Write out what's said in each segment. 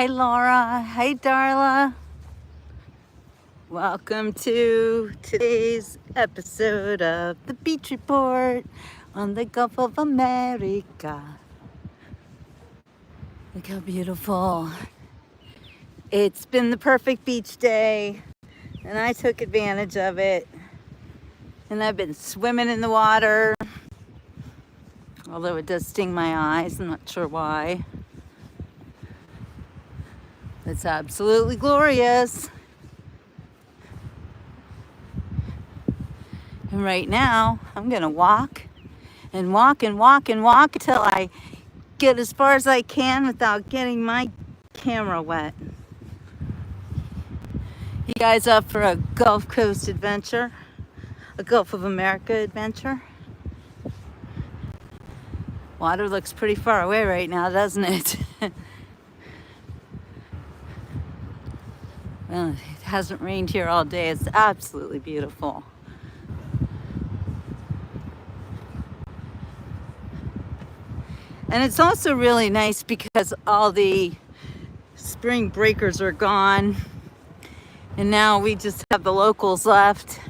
Hi Laura, hi Darla. Welcome to today's episode of the Beach Report on the Gulf of America. Look how beautiful. It's been the perfect beach day and I took advantage of it. And I've been swimming in the water, although it does sting my eyes, I'm not sure why. It's absolutely glorious. And right now, I'm gonna walk and walk and walk and walk until I get as far as I can without getting my camera wet. You guys up for a Gulf Coast adventure? A Gulf of America adventure? Water looks pretty far away right now, doesn't it? Well, it hasn't rained here all day. It's absolutely beautiful. And it's also really nice because all the spring breakers are gone. And now we just have the locals left.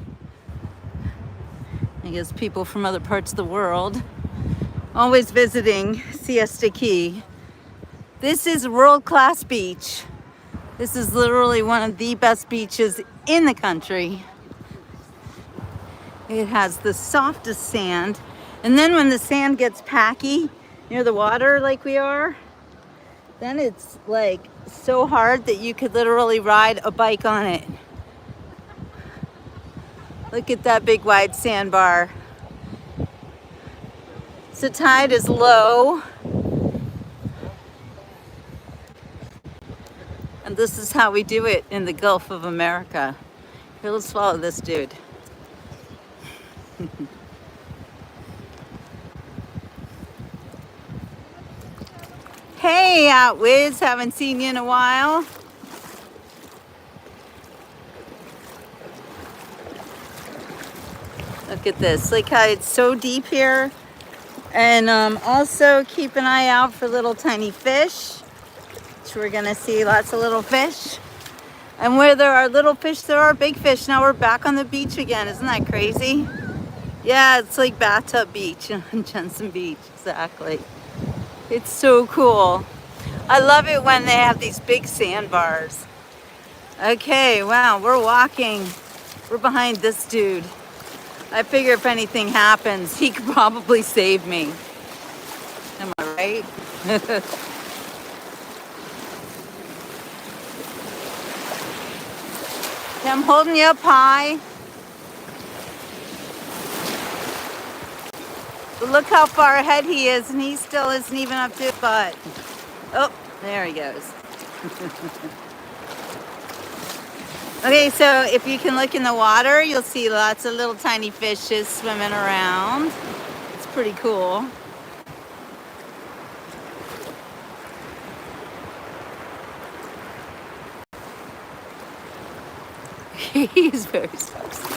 I guess people from other parts of the world. Always visiting Siesta Key. This is a world-class beach. This is literally one of the best beaches in the country. It has the softest sand. And then when the sand gets packy near the water like we are, then it's like so hard that you could literally ride a bike on it. Look at that big wide sandbar. So tide is low. And this is how we do it in the Gulf of America. Here, let's follow this dude. Hey, Outwiz, haven't seen you in a while. Look at this, look how it's so deep here. And also keep an eye out for little tiny fish. So we're gonna see lots of little fish. And where there are little fish, there are big fish. Now we're back on the beach again, isn't that crazy? Yeah, it's like Bathtub Beach on Jensen Beach, exactly. It's so cool. I love it when they have these big sandbars. Okay, wow, we're walking. We're behind this dude. I figure if anything happens, he could probably save me. Am I right? I'm holding you up high. But look how far ahead he is, and he still isn't even up to it, but... Oh, there he goes. Okay, so if you can look in the water, you'll see lots of little tiny fishes swimming around. It's pretty cool. He's very sexy.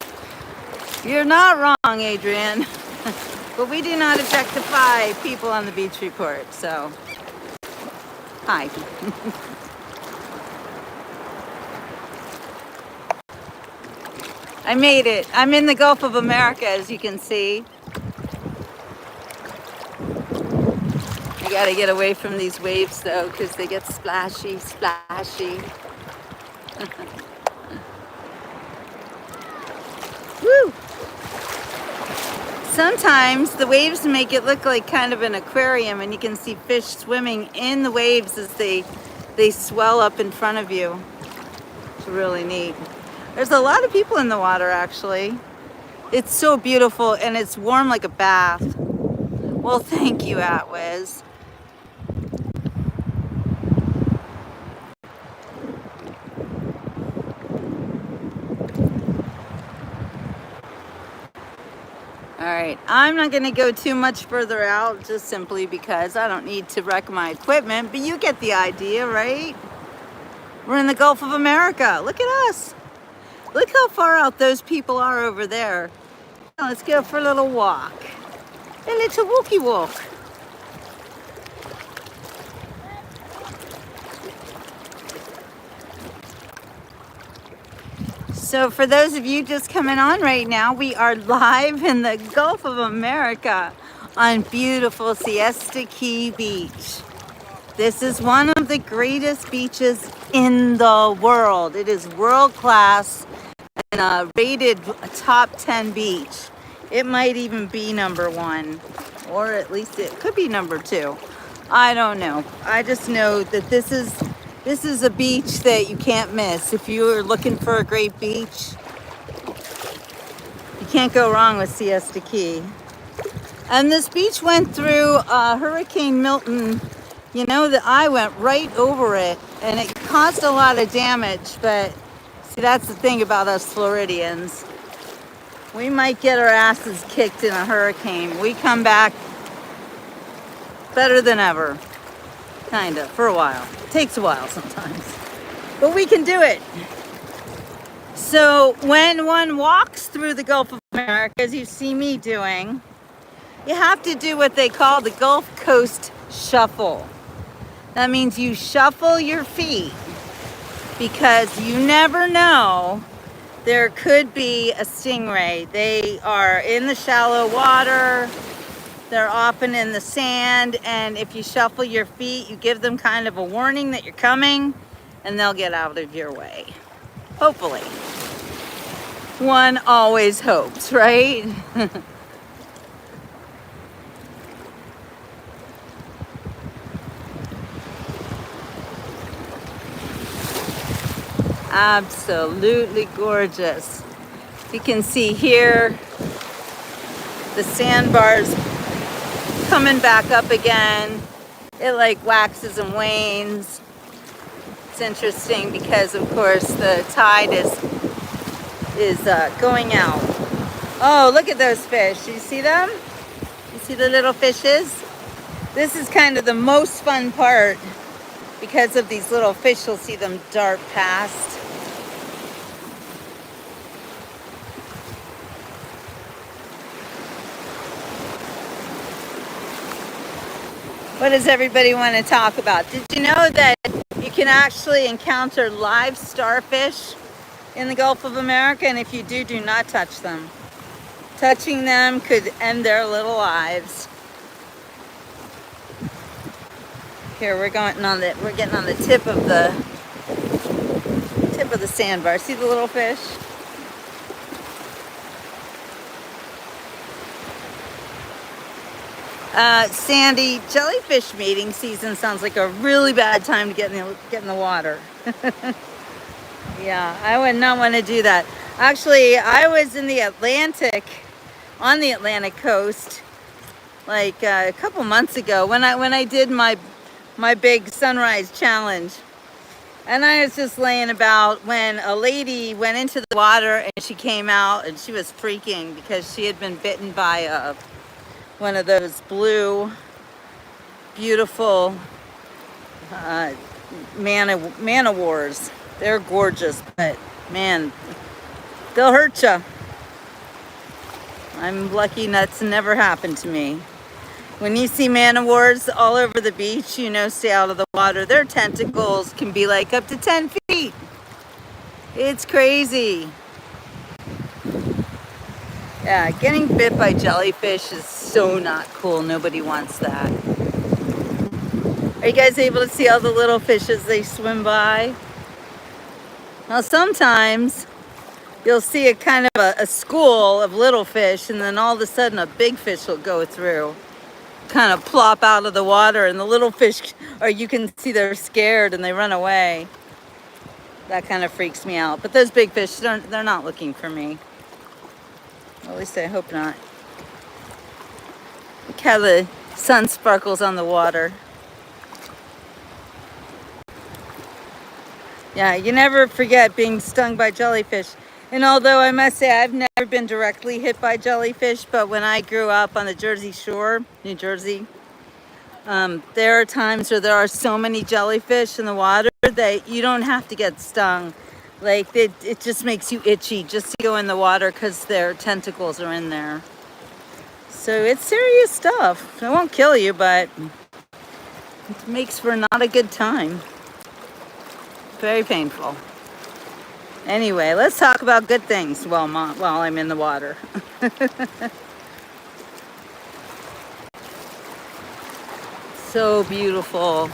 You're not wrong, Adrian. But we do not objectify people on the Beach Report, so hi. I made it. I'm in the Gulf of America, as you can see. You gotta get away from these waves though, because they get splashy, splashy. Woo! Sometimes the waves make it look like kind of an aquarium, and you can see fish swimming in the waves as they swell up in front of you. It's really neat. There's a lot of people in the water, actually. It's so beautiful, and it's warm like a bath. Well, thank you, Atwiz. All right, I'm not gonna go too much further out, just simply because I don't need to wreck my equipment, but you get the idea, right? We're in the Gulf of America. Look at us. Look how far out those people are over there. Now let's go for a little walk. A little walkie walk. So for those of you just coming on right now, we are live in the Gulf of America on beautiful Siesta Key Beach. This is one of the greatest beaches in the world. It is world class and rated a top 10 beach. It might even be #1, or at least it could be #2. I don't know. I just know that this is a beach that you can't miss. If you're looking for a great beach, you can't go wrong with Siesta Key. And this beach went through Hurricane Milton. You know, that I went right over it and it caused a lot of damage, but see, that's the thing about us Floridians. We might get our asses kicked in a hurricane. We come back better than ever. Kind of, for a while. It takes a while sometimes. But we can do it. So when one walks through the Gulf of America, as you see me doing, you have to do what they call the Gulf Coast Shuffle. That means you shuffle your feet because you never know, there could be a stingray. They are in the shallow water. They're often in the sand, and if you shuffle your feet, you give them kind of a warning that you're coming, and they'll get out of your way. Hopefully. One always hopes, right? Absolutely gorgeous. You can see here the sandbars coming back up again. It like waxes and wanes. It's interesting because of course the tide is going out. Oh, look at those fish. You see them? You see the little fishes? This is kind of the most fun part because of these little fish. You'll see them dart past. What does everybody want to talk about? Did you know that you can actually encounter live starfish in the Gulf of America? And if you do, do not touch them. Touching them could end their little lives. Here we're getting on the tip of the sandbar. See the little fish? Sandy, jellyfish mating season sounds like a really bad time to get in the water. Yeah, I would not want to do that. Actually, I was in the Atlantic, on the Atlantic coast, like a couple months ago when I did my big sunrise challenge. And I was just laying about when a lady went into the water and she came out and she was freaking because she had been bitten by one of those blue, beautiful man-o'-wars. They're gorgeous, but man, they'll hurt you. I'm lucky that's never happened to me. When you see man-o'-wars all over the beach, you know, stay out of the water. Their tentacles can be like up to 10 feet. It's crazy. Yeah, getting bit by jellyfish is so not cool. Nobody wants that. Are you guys able to see all the little fish as they swim by? Now sometimes you'll see a kind of a school of little fish, and then all of a sudden a big fish will go through, kind of plop out of the water, and the little fish, or you can see they're scared and they run away. That kind of freaks me out. But those big fish, they're not looking for me. At least I hope not. Look how the sun sparkles on the water. Yeah, you never forget being stung by jellyfish. And although I must say I've never been directly hit by jellyfish, but when I grew up on the Jersey Shore, New Jersey, there are times where there are so many jellyfish in the water that you don't have to get stung. Like it just makes you itchy just to go in the water because their tentacles are in there. So it's serious stuff. It won't kill you, but it makes for not a good time. Very painful. Anyway, let's talk about good things while I'm in the water. So beautiful.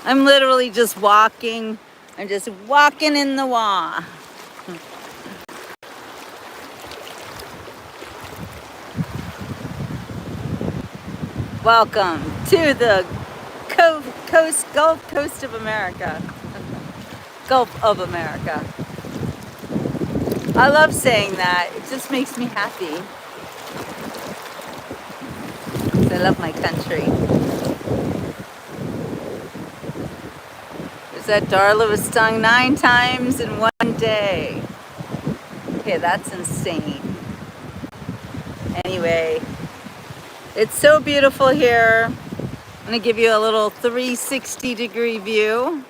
I'm literally just walking. I'm just walking in the wa. Welcome to the Gulf Coast of America. Gulf of America. I love saying that. It just makes me happy. I love my country. There's that Darla was stung 9 times in one day. Okay, that's insane. Anyway, it's so beautiful here. I'm gonna give you a little 360-degree view.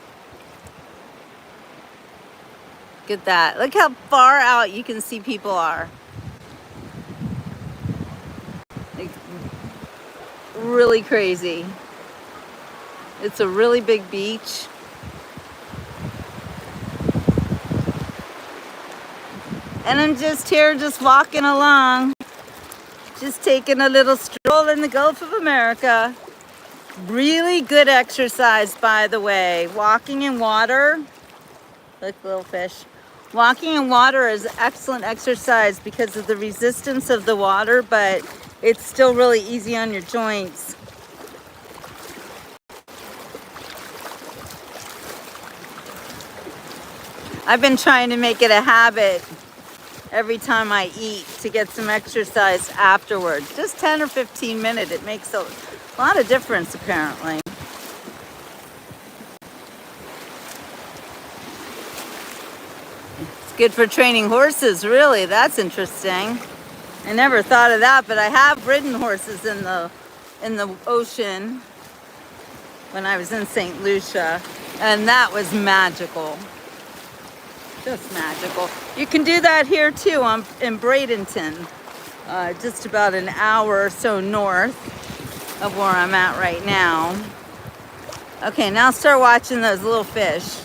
Look at that. Look how far out you can see people are. Like, really crazy. It's a really big beach. And I'm just here, just walking along. Just taking a little stroll in the Gulf of America. Really good exercise, by the way. Walking in water. Look, little fish. Walking in water is excellent exercise because of the resistance of the water, but it's still really easy on your joints. I've been trying to make it a habit every time I eat to get some exercise afterwards. Just 10 or 15 minutes. It makes a lot of difference, apparently. It's good for training horses, really. That's interesting. I never thought of that, but I have ridden horses in the ocean when I was in St. Lucia, and that was magical. Just magical. You can do that here too in Bradenton, just about an hour or so north of where I'm at right now. Okay, now start watching those little fish.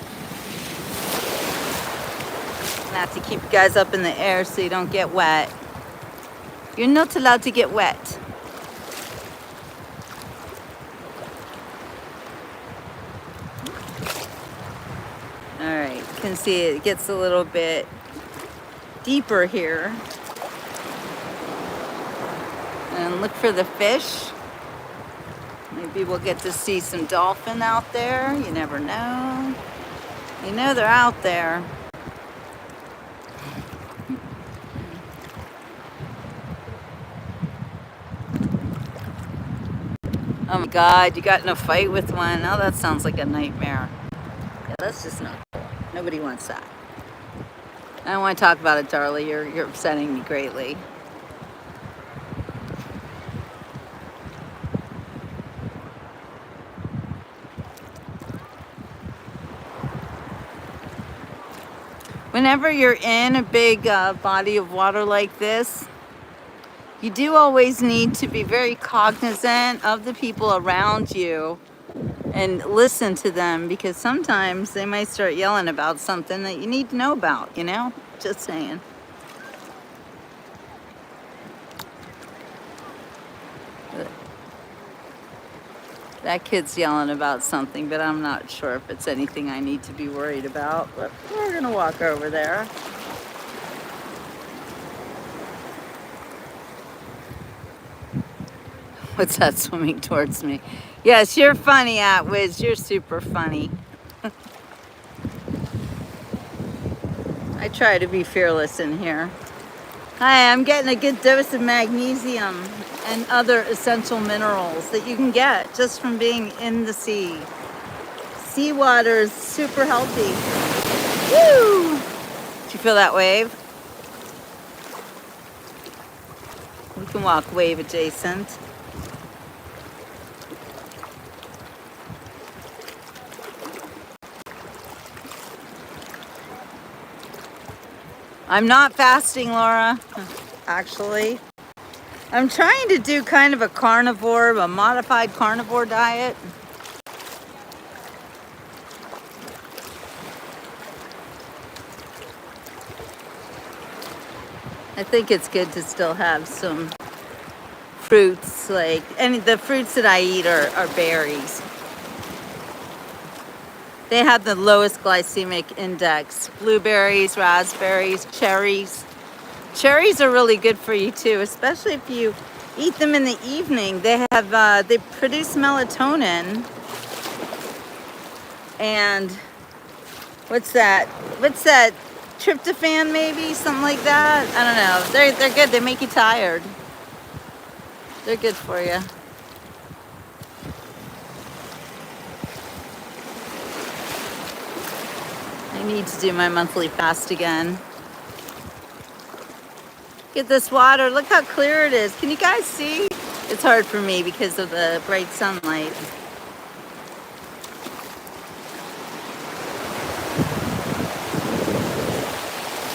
I have to keep you guys up in the air so you don't get wet. You're not allowed to get wet. All right, you can see it gets a little bit deeper here. And look for the fish. Maybe we'll get to see some dolphin out there. You never know. You know they're out there. Oh my God, you got in a fight with one? Oh, that sounds like a nightmare. Yeah, that's just not cool. Nobody wants that. I don't want to talk about it, Darla. You're upsetting me greatly. Whenever you're in a big body of water like this, you do always need to be very cognizant of the people around you and listen to them, because sometimes they might start yelling about something that you need to know about, you know? Just saying. That kid's yelling about something, but I'm not sure if it's anything I need to be worried about. But we're gonna walk over there. What's that swimming towards me? Yes, you're funny, Atwiz. You're super funny. I try to be fearless in here. Hi, I'm getting a good dose of magnesium and other essential minerals that you can get just from being in the sea. Seawater is super healthy. Woo! Did you feel that wave? We can walk wave adjacent. I'm not fasting, Laura, actually. I'm trying to do kind of a modified carnivore diet. I think it's good to still have some fruits, like, and the fruits that I eat are berries. They have the lowest glycemic index. Blueberries, raspberries, cherries. Cherries are really good for you too, especially if you eat them in the evening. They have they produce melatonin. And what's that? What's that? Tryptophan, maybe, something like that. I don't know. They're good. They make you tired. They're good for you. I need to do my monthly fast again. Get this water. Look how clear it is. Can you guys see? It's hard for me because of the bright sunlight.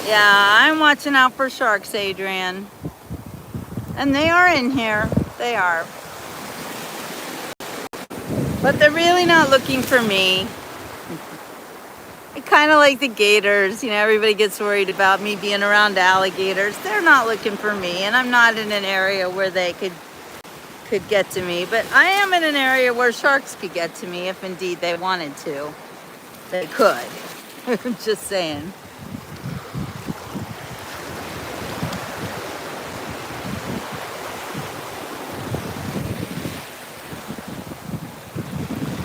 Yeah, I'm watching out for sharks, Adrian. And they are in here. They are. But they're really not looking for me. Kind of like the gators, you know, everybody gets worried about me being around alligators. They're not looking for me, and I'm not in an area where they could get to me. But I am in an area where sharks could get to me if indeed they wanted to. They could. I'm just saying.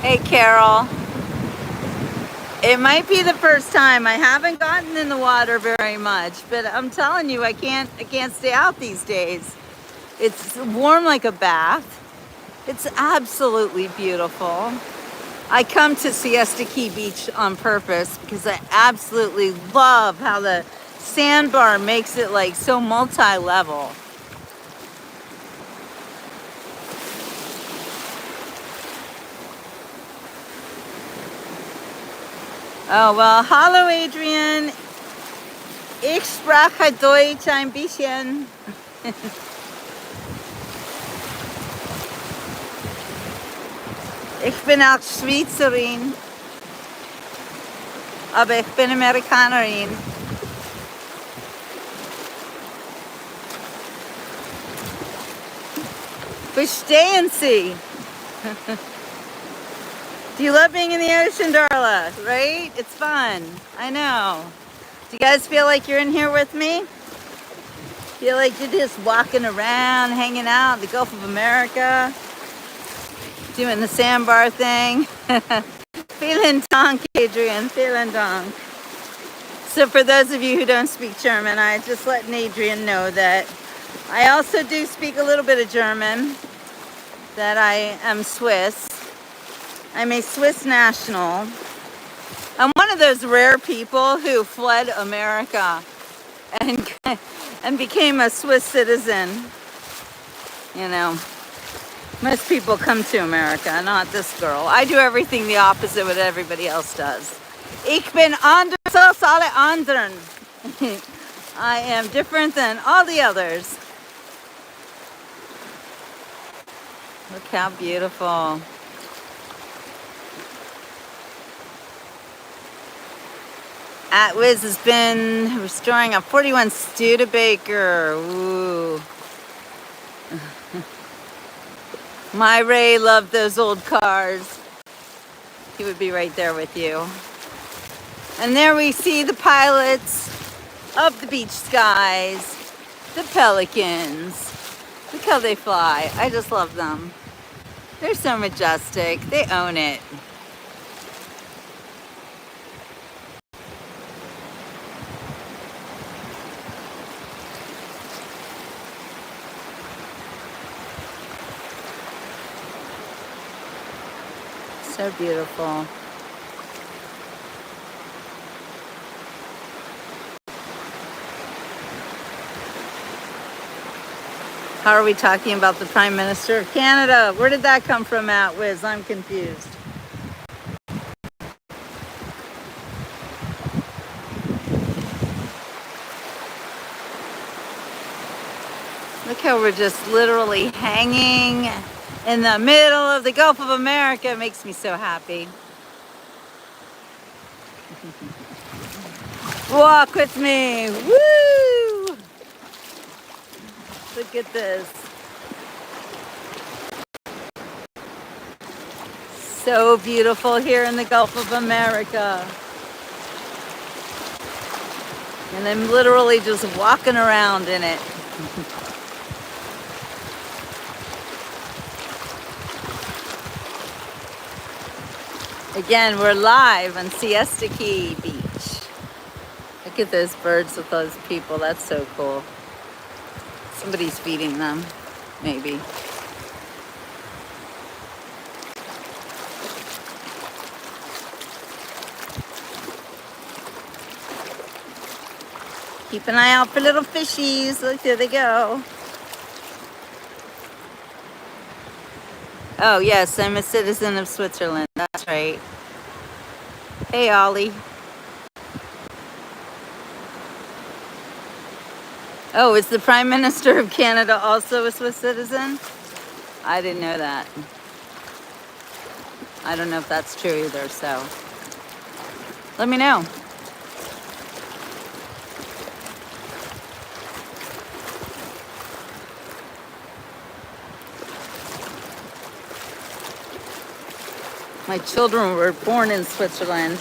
Hey, Carol. It might be the first time. I haven't gotten in the water very much, but I'm telling you, I can't stay out these days. It's warm like a bath. It's absolutely beautiful. I come to Siesta Key Beach on purpose because I absolutely love how the sandbar makes it like so multi-level. Oh, well, hallo Adrian. Ich spreche Deutsch ein bisschen. Ich bin auch Schweizerin. Aber ich bin Amerikanerin. Verstehen Sie? Do you love being in the ocean, Darla? Right? It's fun. I know. Do you guys feel like you're in here with me? Feel like you're just walking around, hanging out in the Gulf of America, doing the sandbar thing? Vielen Dank, Adrian. Vielen Dank. So for those of you who don't speak German, I just letting Adrian know that I also do speak a little bit of German, that I am Swiss. I'm a Swiss national. I'm one of those rare people who fled America and became a Swiss citizen. You know, most people come to America, not this girl. I do everything the opposite of what everybody else does. Ich bin anders als alle anderen. I am different than all the others. Look how beautiful. Wiz has been restoring a 41 Studebaker. Ooh. My Ray loved those old cars. He would be right there with you. And there we see the pilots of the beach skies, the pelicans. Look how they fly. I just love them. They're so majestic. They own it. So beautiful. How are we talking about the Prime Minister of Canada? Where did that come from, Wiz? I'm confused. Look how we're just literally hanging in the middle of the Gulf of America. It makes me so happy. Walk with me. Woo! Look at this. So beautiful here in the Gulf of America. And I'm literally just walking around in it. Again, we're live on Siesta Key Beach. Look at those birds with those people. That's so cool. Somebody's feeding them, maybe. Keep an eye out for little fishies. Look, there they go. Oh, yes, I'm a citizen of Switzerland. That's right. Hey, Ollie. Oh, is the Prime Minister of Canada also a Swiss citizen? I didn't know that. I don't know if that's true either, so let me know. My children were born in Switzerland,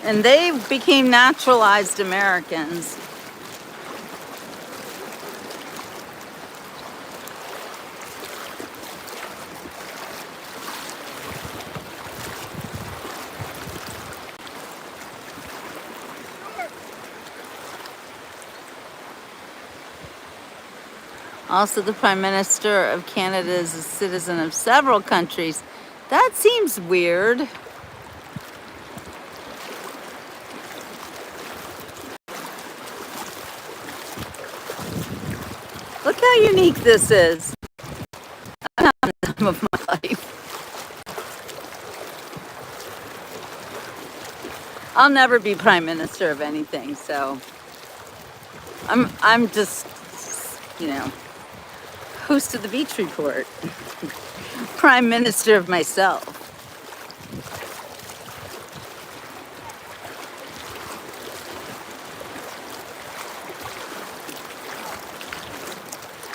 and they became naturalized Americans. Also, the Prime Minister of Canada is a citizen of several countries. That seems weird. Look how unique this is. I'm having the time of my life. I'll never be Prime Minister of anything, so I'm just, you know, host of the Beach Report. Prime Minister of myself.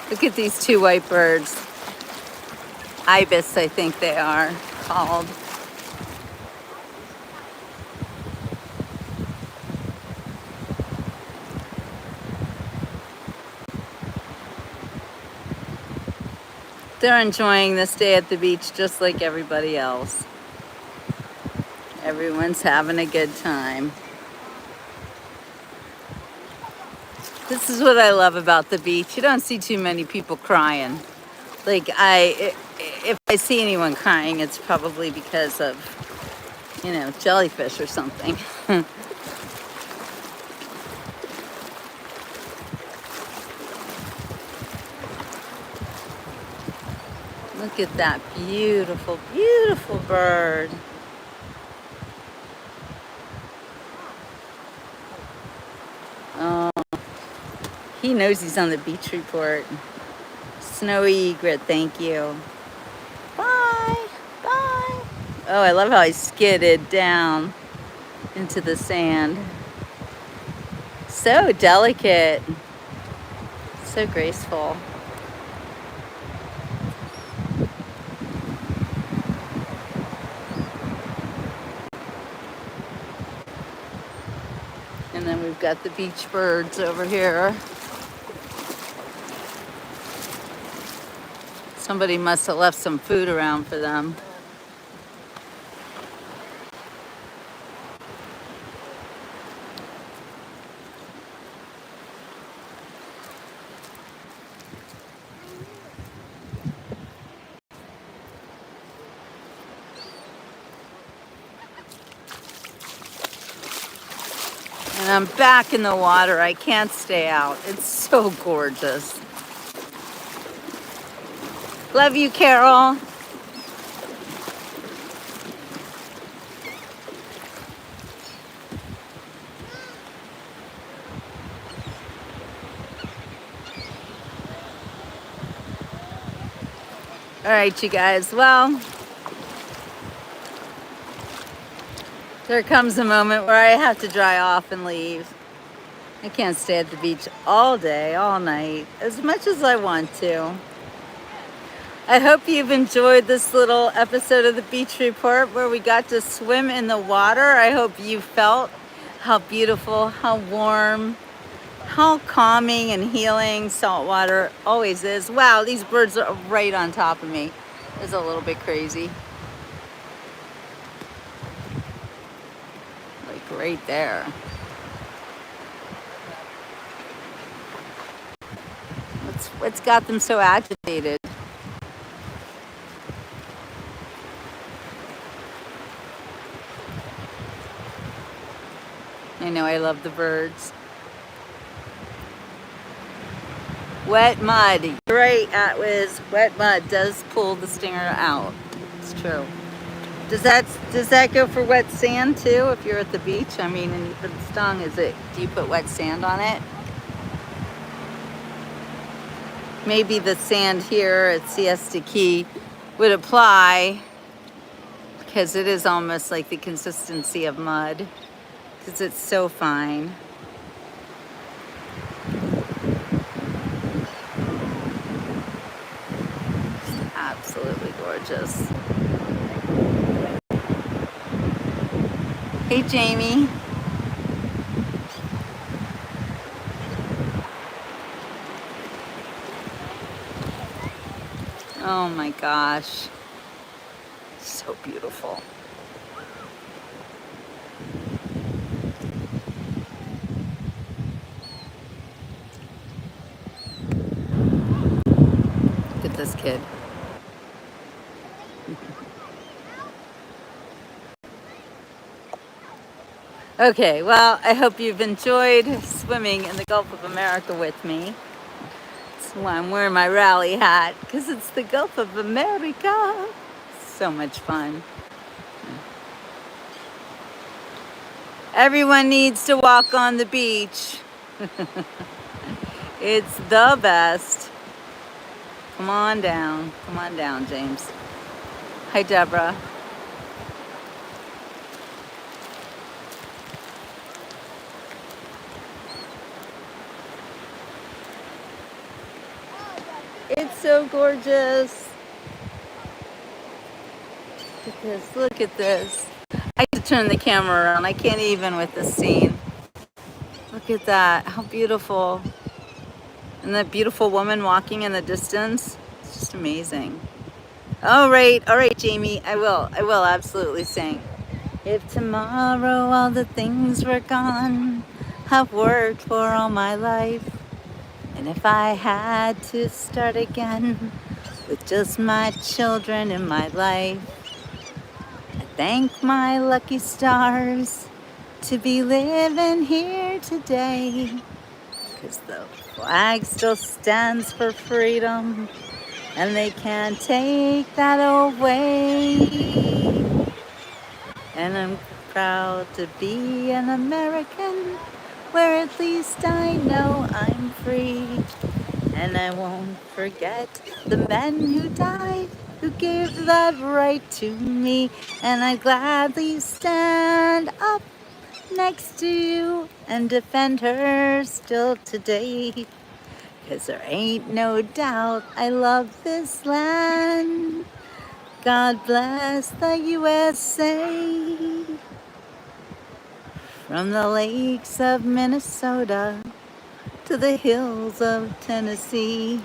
Look at these two white birds. Ibis, I think they are called. They're enjoying this day at the beach just like everybody else. Everyone's having a good time. This is what I love about the beach. You don't see too many people crying. Like, if I see anyone crying, it's probably because of, you know, jellyfish or something. Look at that beautiful, beautiful bird. Oh, he knows he's on the Beach Report. Snowy egret, thank you. Bye, bye. Oh, I love how he skidded down into the sand. So delicate, so graceful. And then we've got the beach birds over here. Somebody must have left some food around for them. And I'm back in the water. I can't stay out. It's so gorgeous. Love you, Carol. All right, you guys. Well, there comes a moment where I have to dry off and leave. I can't stay at the beach all day, all night, as much as I want to. I hope you've enjoyed this little episode of the Beach Report where we got to swim in the water. I hope you felt how beautiful, how warm, how calming and healing salt water always is. Wow, these birds are right on top of me. It's a little bit crazy. Like right there. What's got them so agitated? I know, I love the birds. Wet mud. You're right, Atwiz. Wet mud does pull the stinger out. It's true. Does that go for wet sand too? If you're at the beach, I mean, and you've been stung, do you put wet sand on it? Maybe the sand here at Siesta Key would apply because it is almost like the consistency of mud because it's so fine. It's absolutely gorgeous. Hey, Jamie. Oh my gosh. So beautiful. Look at this kid. Okay, well, I hope you've enjoyed swimming in the Gulf of America with me. That's why I'm wearing my rally hat, because it's the Gulf of America. So much fun. Everyone needs to walk on the beach. It's the best. Come on down. Come on down, James. Hi, Deborah. It's so gorgeous. Look at this. Look at this. I have to turn the camera around. I can't even with this scene. Look at that. How beautiful. And that beautiful woman walking in the distance. It's just amazing. All right, Jamie. I will absolutely sing. If tomorrow all the things were gone I've worked for all my life, and if I had to start again with just my children in my life, I thank my lucky stars to be living here today, 'cause the flag still stands for freedom and they can't take that away. And I'm proud to be an American, where at least I know I'm free. And I won't forget the men who died, who gave that right to me. And I gladly stand up next to you and defend her still today. 'Cause there ain't no doubt I love this land. God bless the USA. From the lakes of Minnesota to the hills of Tennessee,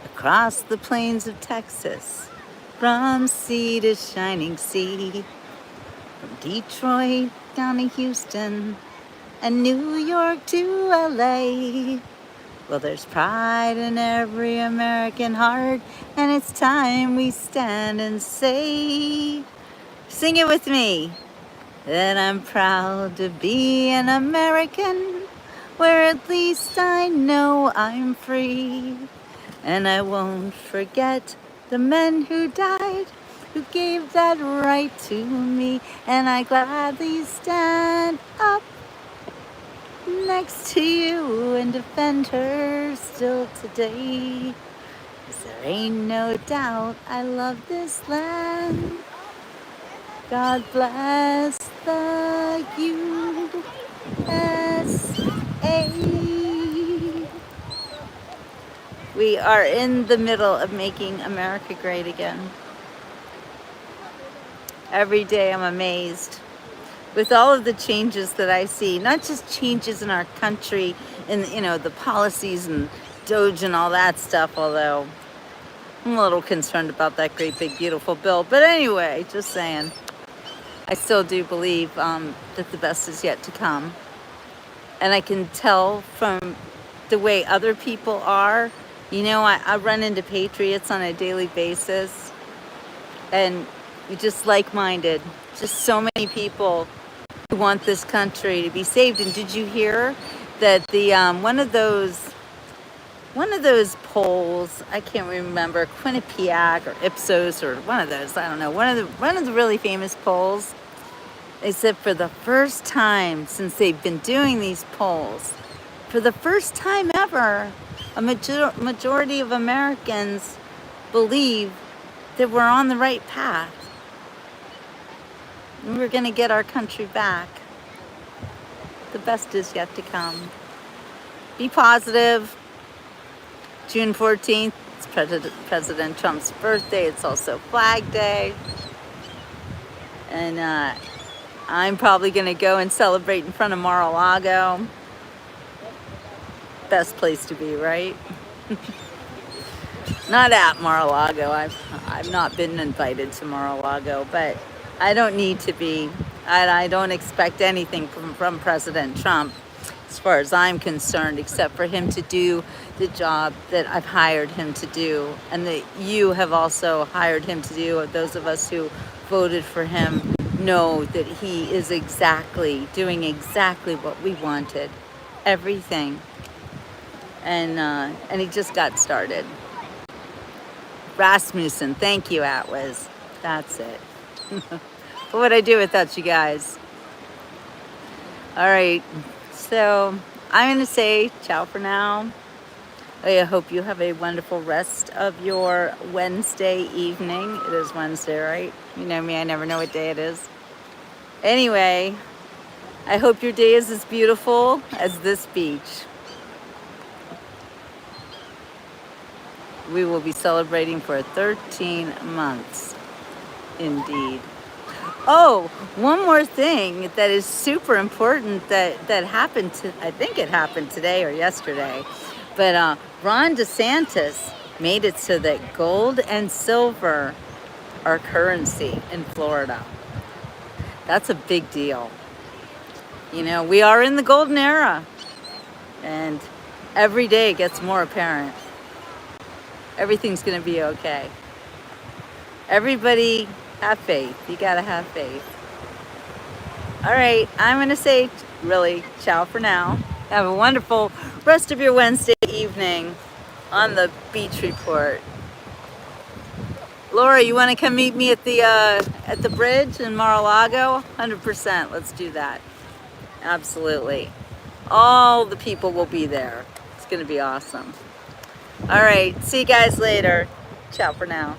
across the plains of Texas, from sea to shining sea, from Detroit down to Houston and New York to LA. Well, there's pride in every American heart, and it's time we stand and say, sing it with me, that I'm proud to be an American, where at least I know I'm free. And I won't forget the men who died, who gave that right to me. And I gladly stand up next to you and defend her still today. 'Cause there ain't no doubt I love this land. God bless the USA. Yay! We are in the middle of making America great again. Every day I'm amazed with all of the changes that I see, not just changes in our country and, you know, the policies and Doge and all that stuff, although I'm a little concerned about that great big beautiful bill. But anyway, just saying, I still do believe that the best is yet to come. And I can tell from the way other people are. You know, I run into patriots on a daily basis, and you're just like-minded. Just so many people who want this country to be saved. And did you hear that the one of those polls, I can't remember, Quinnipiac or Ipsos or one of those, I don't know, one of the really famous polls, they said for the first time since they've been doing these polls, for the first time ever, a majority of Americans believe that we're on the right path. And we're going to get our country back. The best is yet to come. Be positive. June 14th, it's President Trump's birthday. It's also Flag Day. And I'm probably going to go and celebrate in front of Mar-a-Lago. Best place to be, right? Not at Mar-a-Lago. I've not been invited to Mar-a-Lago, but I don't need to be. I don't expect anything from President Trump as far as I'm concerned, except for him to do the job that I've hired him to do, and that you have also hired him to do. Those of us who voted for him know that he is doing exactly what we wanted. Everything. And he just got started. Rasmussen, thank you, Atlas. That's it. What would I do without you guys? All right, so I'm gonna say ciao for now. I hope you have a wonderful rest of your Wednesday evening. It is Wednesday, right? You know me, I never know what day it is. Anyway, I hope your day is as beautiful as this beach. We will be celebrating for 13 months, indeed. Oh, one more thing that is super important that happened I think it happened today or yesterday, but Ron DeSantis made it so that gold and silver are currency in Florida. That's a big deal. You know, we are in the golden era, and every day it gets more apparent. Everything's going to be okay. Everybody have faith. You got to have faith. All right, I'm going to say really ciao for now. Have a wonderful rest of your Wednesday evening on the beach report. Laura, you want to come meet me at the bridge in Mar-a-Lago? 100%. Let's do that. Absolutely. All the people will be there. It's going to be awesome. All right, see you guys later. Ciao for now.